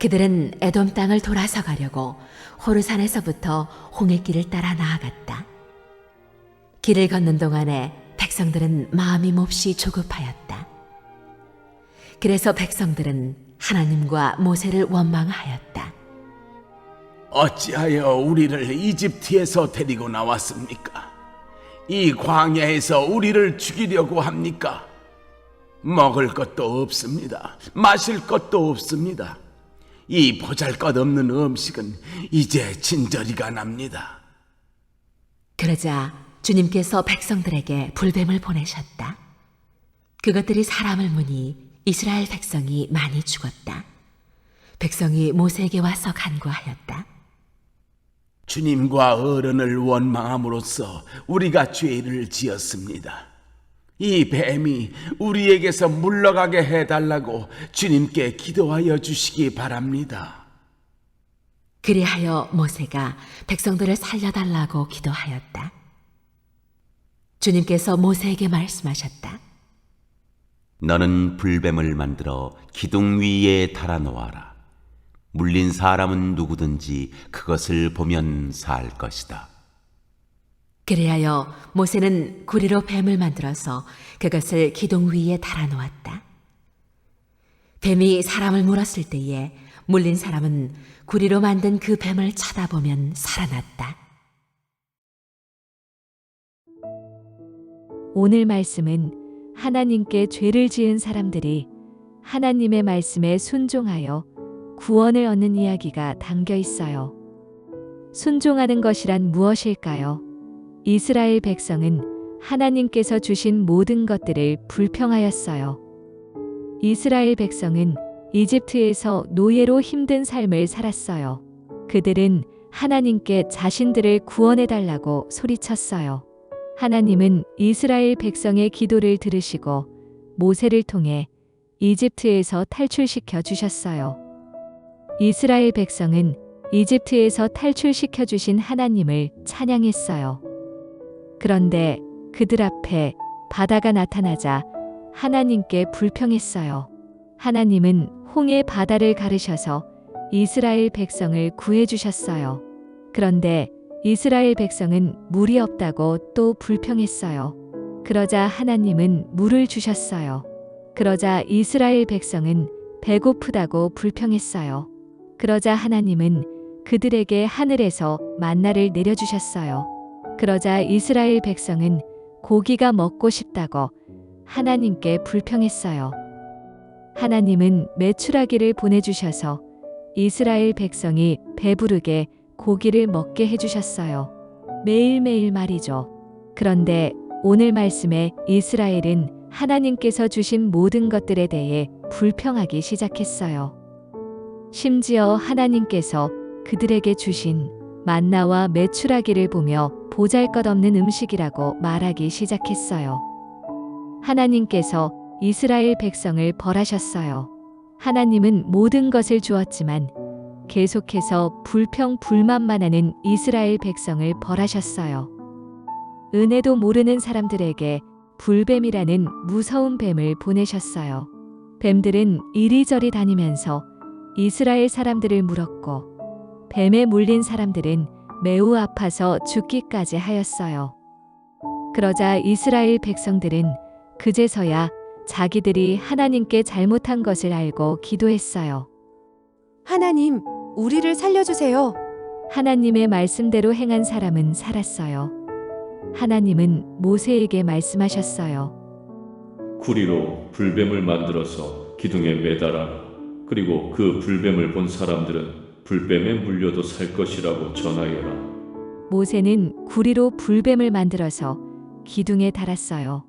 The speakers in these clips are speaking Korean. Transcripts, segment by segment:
그들은 에돔 땅을 돌아서 가려고 호르산에서부터 홍해길을 따라 나아갔다. 길을 걷는 동안에 백성들은 마음이 몹시 조급하였다. 그래서 백성들은 하나님과 모세를 원망하였다. 어찌하여 우리를 이집트에서 데리고 나왔습니까? 이 광야에서 우리를 죽이려고 합니까? 먹을 것도 없습니다. 마실 것도 없습니다. 이 보잘것없는 음식은 이제 진저리가 납니다. 그러자 주님께서 백성들에게 불뱀을 보내셨다. 그것들이 사람을 무니 이스라엘 백성이 많이 죽었다. 백성이 모세에게 와서 간구하였다. 주님과 어른을 원망함으로써 우리가 죄를 지었습니다. 이 뱀이 우리에게서 물러가게 해달라고 주님께 기도하여 주시기 바랍니다. 그리하여 모세가 백성들을 살려달라고 기도하였다. 주님께서 모세에게 말씀하셨다. 너는 불뱀을 만들어 기둥 위에 달아놓아라. 물린 사람은 누구든지 그것을 보면 살 것이다. 그리하여 모세는 구리로 뱀을 만들어서 그것을 기둥 위에 달아놓았다. 뱀이 사람을 물었을 때에 물린 사람은 구리로 만든 그 뱀을 쳐다보면 살아났다. 오늘 말씀은 하나님께 죄를 지은 사람들이 하나님의 말씀에 순종하여 구원을 얻는 이야기가 담겨 있어요. 순종하는 것이란 무엇일까요? 이스라엘 백성은 하나님께서 주신 모든 것들을 불평하였어요. 이스라엘 백성은 이집트에서 노예로 힘든 삶을 살았어요. 그들은 하나님께 자신들을 구원해달라고 소리쳤어요. 하나님은 이스라엘 백성의 기도를 들으시고 모세를 통해 이집트에서 탈출시켜 주셨어요. 이스라엘 백성은 이집트에서 탈출시켜 주신 하나님을 찬양했어요. 그런데 그들 앞에 바다가 나타나자 하나님께 불평했어요. 하나님은 홍해 바다를 가르셔서 이스라엘 백성을 구해 주셨어요. 그런데 이스라엘 백성은 물이 없다고 또 불평했어요. 그러자 하나님은 물을 주셨어요. 그러자 이스라엘 백성은 배고프다고 불평했어요. 그러자 하나님은 그들에게 하늘에서 만나를 내려주셨어요. 그러자 이스라엘 백성은 고기가 먹고 싶다고 하나님께 불평했어요. 하나님은 메추라기를 보내주셔서 이스라엘 백성이 배부르게 고기를 먹게 해주셨어요. 매일매일 말이죠. 그런데 오늘 말씀에 이스라엘은 하나님께서 주신 모든 것들에 대해 불평하기 시작했어요. 심지어 하나님께서 그들에게 주신 만나와 메추라기를 보며 보잘것없는 음식이라고 말하기 시작했어요. 하나님께서 이스라엘 백성을 벌하셨어요. 하나님은 모든 것을 주었지만 계속해서 불평 불만만 하는 이스라엘 백성을 벌하셨어요. 은혜도 모르는 사람들에게 불뱀이라는 무서운 뱀을 보내셨어요. 뱀들은 이리저리 다니면서 이스라엘 사람들을 물었고 뱀에 물린 사람들은 매우 아파서 죽기까지 하였어요. 그러자 이스라엘 백성들은 그제서야 자기들이 하나님께 잘못한 것을 알고 기도했어요. 하나님, 우리를 살려주세요. 하나님의 말씀대로 행한 사람은 살았어요. 하나님은 모세에게 말씀하셨어요. 구리로 불뱀을 만들어서 기둥에 매달아라. 그리고 그 불뱀을 본 사람들은 불뱀에 물려도 살 것이라고 전하여라. 모세는 구리로 불뱀을 만들어서 기둥에 달았어요.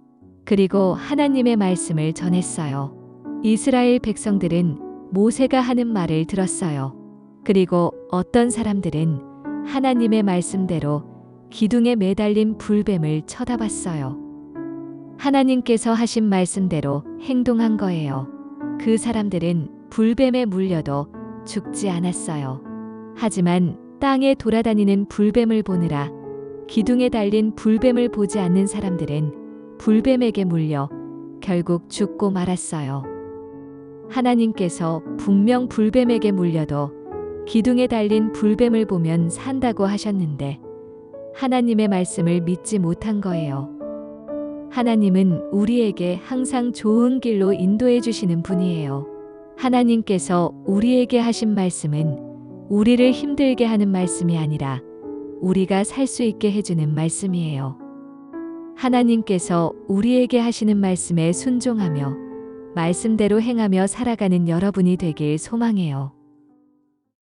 그리고 하나님의 말씀을 전했어요. 이스라엘 백성들은 모세가 하는 말을 들었어요. 그리고 어떤 사람들은 하나님의 말씀대로 기둥에 매달린 불뱀을 쳐다봤어요. 하나님께서 하신 말씀대로 행동한 거예요. 그 사람들은 불뱀에 물려도 죽지 않았어요. 하지만 땅에 돌아다니는 불뱀을 보느라 기둥에 달린 불뱀을 보지 않는 사람들은 불뱀에게 물려 결국 죽고 말았어요. 하나님께서 분명 불뱀에게 물려도 기둥에 달린 불뱀을 보면 산다고 하셨는데 하나님의 말씀을 믿지 못한 거예요. 하나님은 우리에게 항상 좋은 길로 인도해 주시는 분이에요. 하나님께서 우리에게 하신 말씀은 우리를 힘들게 하는 말씀이 아니라 우리가 살 수 있게 해주는 말씀이에요. 하나님께서 우리에게 하시는 말씀에 순종하며 말씀대로 행하며 살아가는 여러분이 되길 소망해요.